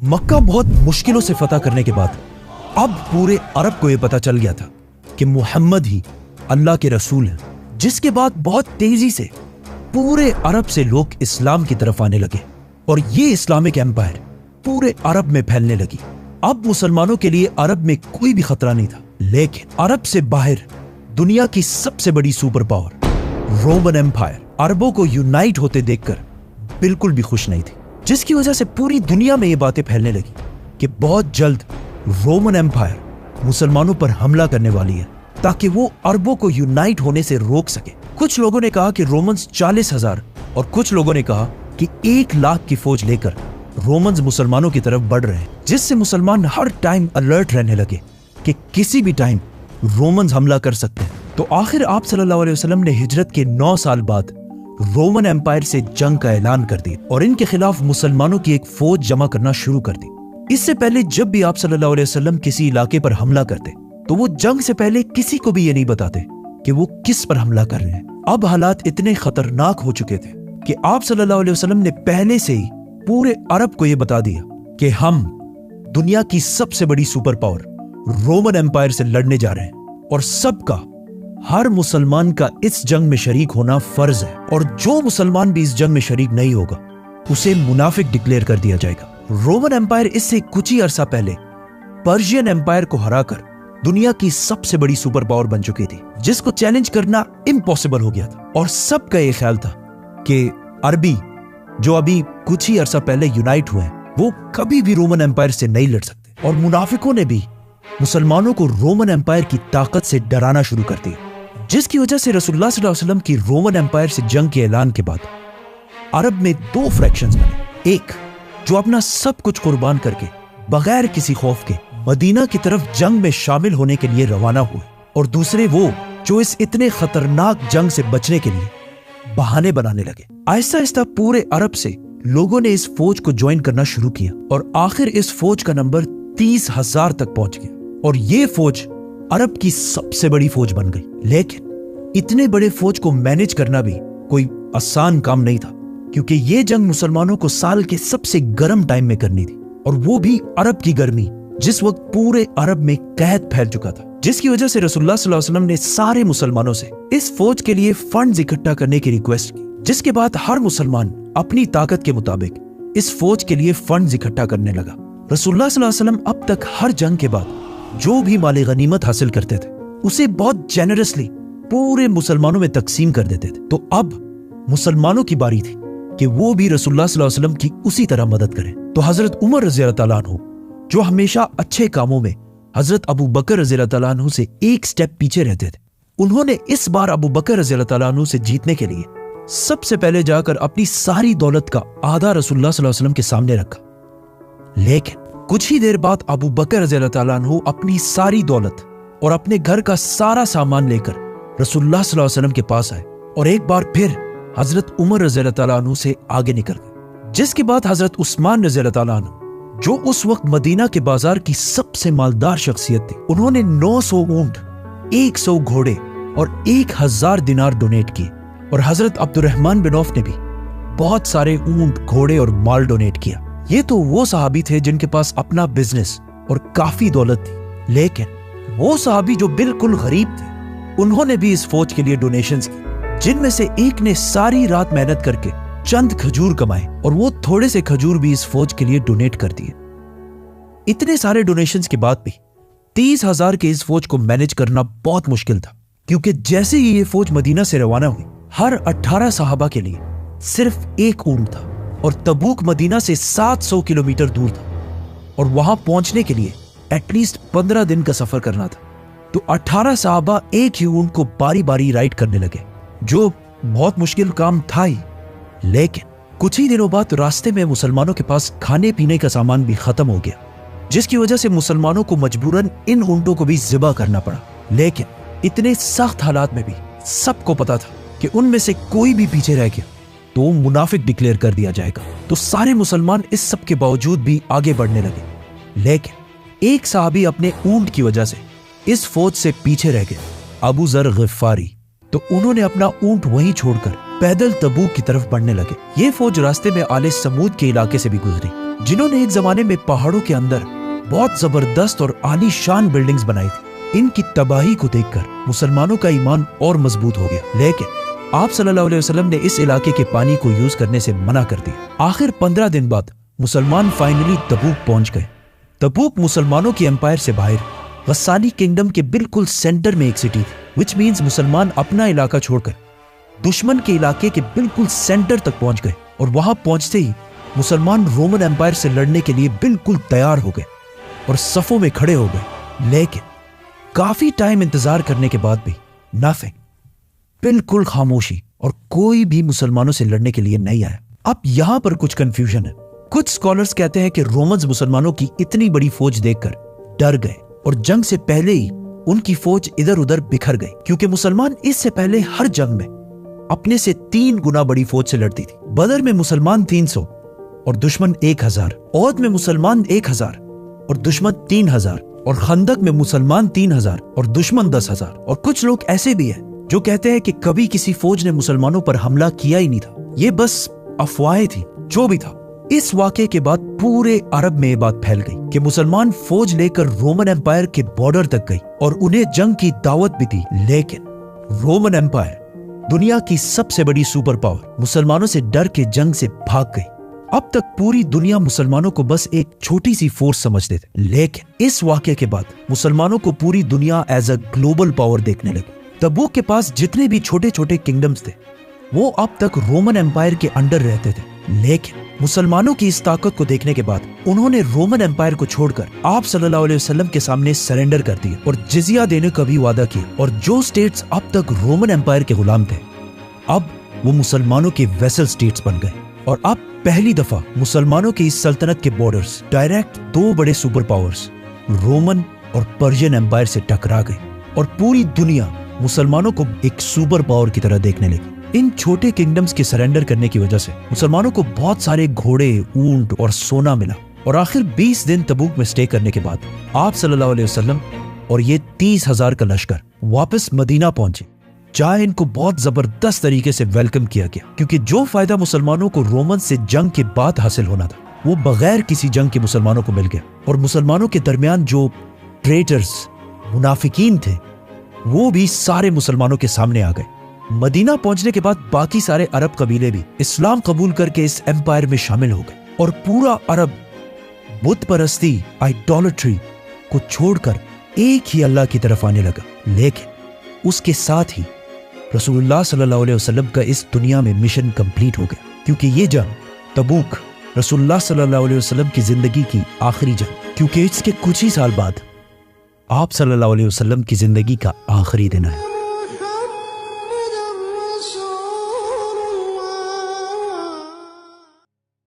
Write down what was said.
मक्का बहुत मुश्किलों से फतह करने के बाद अब पूरे अरब को यह पता चल गया था कि मुहम्मद ही अल्लाह के रसूल हैं, जिसके बाद बहुत तेजी से पूरे अरब से लोग इस्लाम की तरफ आने लगे और ये इस्लामिक एम्पायर पूरे अरब में फैलने लगी। अब मुसलमानों के लिए अरब में कोई भी खतरा नहीं था, लेकिन अरब से बाहर दुनिया की सबसे बड़ी सुपर पावर रोमन एम्पायर अरबों को यूनाइट होते देखकर बिल्कुल भी खुश नहीं थी, जिसकी वजह से पूरी दुनिया में ये बातें फैलने लगी कि बहुत जल्द रोमन एम्पायर मुसलमानों पर हमला करने वाली है ताकि वो अरबों को यूनाइट होने से रोक सके। कुछ लोगों ने कहा कि रोमन्स 40,000 और कुछ लोगों ने कहा कि 1 लाख की फौज लेकर रोमन्स मुसलमानों की तरफ बढ़ रहे हैं, जिससे मुसलमान हर टाइम अलर्ट रहने लगे कि किसी भी टाइम रोमन्स हमला कर सकते हैं। तो आखिर आप सल्लल्लाहु अलैहि वसल्लम ने हिजरत के 9 साल बाद रोमन एम्पायर से जंग का ऐलान कर दिया और इनके खिलाफ मुसलमानों की एक फौज जमा करना शुरू कर दी। इससे पहले जब भी आप सल्लल्लाहु अलैहि वसल्लम किसी इलाके पर हमला करते तो वो जंग से पहले किसी को भी ये नहीं बताते कि वो किस पर हमला कर रहे हैं। अब हालात इतने खतरनाक हो चुके थे कि आप सल्लल्लाहु अलैहि वसल्लम ने पहले से ही पूरे अरब को ये बता दिया कि हम दुनिया की सबसे बड़ी सुपर पावर रोमन एम्पायर से लड़ने जा रहे हैं और सबका, हर मुसलमान का इस जंग में शरीक होना फर्ज है और जो मुसलमान भी इस जंग में शरीक नहीं होगा उसे मुनाफिक डिक्लेयर कर दिया जाएगा। रोमन एम्पायर इससे कुछ ही अरसा पहले पर्शियन एम्पायर को हराकर दुनिया की सबसे बड़ी सुपर पावर बन चुकी थी, जिसको चैलेंज करना इम्पॉसिबल हो गया था और सबका यह ख्याल था कि अरबी जो अभी कुछ ही अरसा पहले यूनाइट हुए हैं वो कभी भी रोमन एम्पायर से नहीं लड़ सकते। और मुनाफिकों ने भी मुसलमानों को रोमन एम्पायर की ताकत से डराना शुरू कर दिया, जिसकी वजह से रसूलुल्लाह सल्लल्लाहु अलैहि वसल्लम की रोमन एम्पायर से जंग के ऐलान के बाद अरब में 2 फ्रैक्शंस बने। एक जो अपना सब कुछ कुर्बान करके बगैर किसी खौफ के मदीना की तरफ जंग में शामिल होने के लिए रवाना हुए और दूसरे वो जो इस इतने खतरनाक जंग से बचने के लिए बहाने बनाने लगे। आहिस्ता आहिस्ता पूरे अरब से लोगों ने इस फौज को ज्वाइन करना शुरू किया और आखिर इस फौज का नंबर 30,000 तक पहुंच गया और ये फौज अरब की सबसे बड़ी फौज बन गई। लेकिन इतने बड़े फौज को मैनेज करना भी कोई आसान काम नहीं था, क्योंकि ये जंग मुसलमानों को साल के सबसे गर्म टाइम में करनी थी और वो भी अरब की गर्मी, जिस वक्त पूरे अरब में कहत फैल चुका था, जिसकी वजह से रसूलुल्लाह सल्लल्लाहु अलैहि वसल्लम ने सारे मुसलमानों से इस फौज के लिए फंड्स इकट्ठा करने की रिक्वेस्ट की, जिसके बाद हर मुसलमान अपनी ताकत के मुताबिक इस फौज के लिए फंड्स इकट्ठा करने लगा। रसूलुल्लाह सल्लल्लाहु अलैहि वसल्लम अब तक हर जंग के बाद जो भी माले गनीमत हासिल करते थे उसे बहुत जेनरसली पूरे मुसलमानों में तकसीम कर देते थे। तो अब मुसलमानों की बारी थी कि वो भी रसूलुल्लाह सल्लल्लाहु अलैहि वसल्लम की उसी तरह मदद करें। तो हजरत उमर रज़ी अल्लाह तआला अन्हु, जो हमेशा अच्छे कामों में हजरत अबू बकर रज़ी अल्लाह तआला अन्हु से एक स्टेप पीछे रहते थे, उन्होंने इस बार अबू बकर रज़ी अल्लाह तआला अन्हु से जीतने के लिए सबसे पहले जाकर अपनी सारी दौलत का आधा रसूलुल्लाह सल्लल्लाहु अलैहि वसल्लम के सामने रखा। लेकिन कुछ ही देर बाद अबू बकर रज़ी अल्लाह तआला अन्हु अपनी सारी दौलत और अपने घर का सारा सामान लेकर रसूलुल्लाह सल्लल्लाहु अलैहि वसल्लम के पास आए और एक बार फिर हजरत उमर रज़ी अल्लाह तआला अन्हु से आगे निकल गए, जिसके बाद हजरत उस्मान रज़ी अल्लाह तआला अन्हु, जो उस वक्त मदीना के बाजार की सबसे मालदार शख्सियत थी, उन्होंने 900 ऊंट, 100 घोड़े और 1000 दिनार डोनेट किए और हजरत अब्दुर्रहमान बिन औफ ने भी बहुत सारे ऊंट, घोड़े और माल डोनेट किया। ये तो वो सहाबी थे जिनके पास अपना बिजनेस और काफी दौलत थी, लेकिन वो सहाबी जो बिल्कुल गरीब थे उन्होंने भी इस फौज के लिए डोनेशंस की, जिनमें से एक ने सारी रात मेहनत करके चंद खजूर कमाए और वो थोड़े से खजूर भी इस फौज के लिए डोनेट कर दिए। इतने सारे डोनेशंस के बाद भी 30,000 के इस फौज को मैनेज करना बहुत मुश्किल था, क्योंकि जैसे ही ये फौज मदीना से रवाना हुई हर 18 सहाबा के लिए सिर्फ एक ऊंट था और तबूक मदीना से 700 किलोमीटर दूर था और वहां पहुंचने के लिए एटलीस्ट 15 दिन का सफर करना था। तो 18 सहाबा एक ही ऊंट को बारी बारी राइड करने लगे, जो बहुत मुश्किल काम था ही। लेकिन कुछ ही दिनों बाद रास्ते में मुसलमानों के पास खाने पीने का सामान भी खत्म हो गया, जिसकी वजह से मुसलमानों को मजबूरन इन ऊंटों को भी ज़िबा करना पड़ा। लेकिन इतने सख्त हालात में भी सबको पता था कि उनमें से कोई भी पीछे रह गया तो मुनाफिक डिक्लेयर कर दिया जाएगा। तो सारे मुसलमान इस सब के बावजूद भी आगे बढ़ने लगे। लेकिन एक साहबी अपने ऊंट की वजह से इस फौज से पीछे रह गए, अबू जर गिफारी। तो उन्होंने अपना ऊंट वहीं छोड़कर पैदल तबूक की तरफ बढ़ने लगे। ये फौज रास्ते में आले समूद के इलाके से भी गुजरी, जिन्होंने एक जमाने में पहाड़ों के अंदर बहुत जबरदस्त और आलीशान बिल्डिंग्स बनाई थी। इनकी तबाही को देखकर मुसलमानों का ईमान और मजबूत हो गया, लेकिन आप सल्लल्लाहु अलैहि वसल्लम ने इस इलाके के पानी को यूज करने से मना कर दिया। आखिर 15 दिन बाद मुसलमान फाइनली तबूक पहुंच गए। तबूक मुसलमानों की एम्पायर से बाहर गस्सानी किंगडम के बिल्कुल सेंटर में एक सिटी, विच मीन्स मुसलमान अपना इलाका छोड़कर दुश्मन के इलाके के बिल्कुल सेंटर तक पहुंच गए। और वहां पहुंचते ही मुसलमान रोमन एम्पायर से लड़ने के लिए बिल्कुल तैयार हो गए और सफों में खड़े हो गए। लेकिन काफी टाइम इंतजार करने के बाद भी नथिंग, बिल्कुल खामोशी, और कोई भी मुसलमानों से लड़ने के लिए नहीं आया। अब यहां पर कुछ कंफ्यूजन है। कुछ स्कॉलर्स कहते हैं कि रोमन्स मुसलमानों की इतनी बड़ी फौज देखकर डर गए और जंग से पहले ही उनकी फौज इधर उधर बिखर गई, क्योंकि मुसलमान इससे पहले हर जंग में अपने से 3 गुना बड़ी फौज से लड़ती थी। बदर में मुसलमान 300 और दुश्मन 1000, ओहद में मुसलमान 1000 और दुश्मन 3000, और खंदक में मुसलमान 3000 और दुश्मन 10,000। और कुछ लोग ऐसे भी हैं जो कहते हैं कि कभी किसी फौज ने मुसलमानों पर हमला किया ही नहीं था, ये बस अफवाहें थी। जो भी था, इस वाक़े के बाद पूरे अरब में ये बात फैल गई कि मुसलमान फौज लेकर रोमन एम्पायर के बॉर्डर तक गई और उन्हें जंग की दावत भी दी। लेकिन रोमन एम्पायर, दुनिया की सबसे बड़ी सुपर पावर, मुसलमानों से डर के जंग से भाग गई। अब तक पूरी दुनिया मुसलमानों को बस एक छोटी सी फोर्स समझते थे, लेकिन इस वाक़े के बाद मुसलमानों को पूरी दुनिया एज अ ग्लोबल पावर देखने लगी। तबूक के पास जितने भी छोटे छोटे किंगडम्स थे वो अब तक रोमन एम्पायर के अंडर रहते थे, लेकिन मुसलमानों की इस ताकत को देखने के बाद उन्होंने रोमन एम्पायर को छोड़कर आप सल्लल्लाहु अलैहि वसल्लम के सामने सरेंडर कर दिए और जिजिया देने का भी वादा किया। और जो स्टेट्स अब तक रोमन एम्पायर के गुलाम थे, अब वो मुसलमानों के वेसल स्टेट्स बन गए। और अब पहली दफा मुसलमानों की इस सल्तनत के बॉर्डर्स डायरेक्ट 2 बड़े सुपर पावर्स रोमन और पर्शियन एम्पायर से टकरा गई और पूरी दुनिया मुसलमानों को एक सुपर पावर की तरह देखने लगी। इन छोटे किंगडम्स के सरेंडर करने की वजह से मुसलमानों को बहुत सारे घोड़े, ऊंट और सोना मिला। और आखिर 20 दिन तबूक में स्टे करने के बाद आप सल्लल्लाहु अलैहि वसल्लम और ये 30,000 का लश्कर वापस मदीना पहुंचे, जहां इनको बहुत जबरदस्त तरीके से वेलकम किया गया, क्योंकि जो फायदा मुसलमानों को रोमन से जंग के बाद हासिल होना था वो बगैर किसी जंग के मुसलमानों को मिल गया। और मुसलमानों के दरमियान जो ट्रेटर्स, मुनाफिकीन थे, वो भी सारे मुसलमानों के सामने आ गए। मदीना पहुंचने के बाद बाकी सारे अरब कबीले भी इस्लाम कबूल करके इस एम्पायर में शामिल हो गए और पूरा अरब बुत परस्ती, आइडोलेट्री को छोड़कर एक ही अल्लाह की तरफ आने लगा। लेकिन उसके साथ ही रसूलुल्लाह सल्लल्लाहु अलैहि वसल्लम का इस दुनिया में मिशन कंप्लीट हो गया, क्योंकि ये जंग तबूक रसूलुल्लाह सल्लल्लाहु अलैहि वसल्लम की जिंदगी की आखिरी जंग, क्योंकि इसके कुछ ही साल बाद आप सल्लल्लाहु अलैहि वसल्लम की जिंदगी का आखिरी दिन है।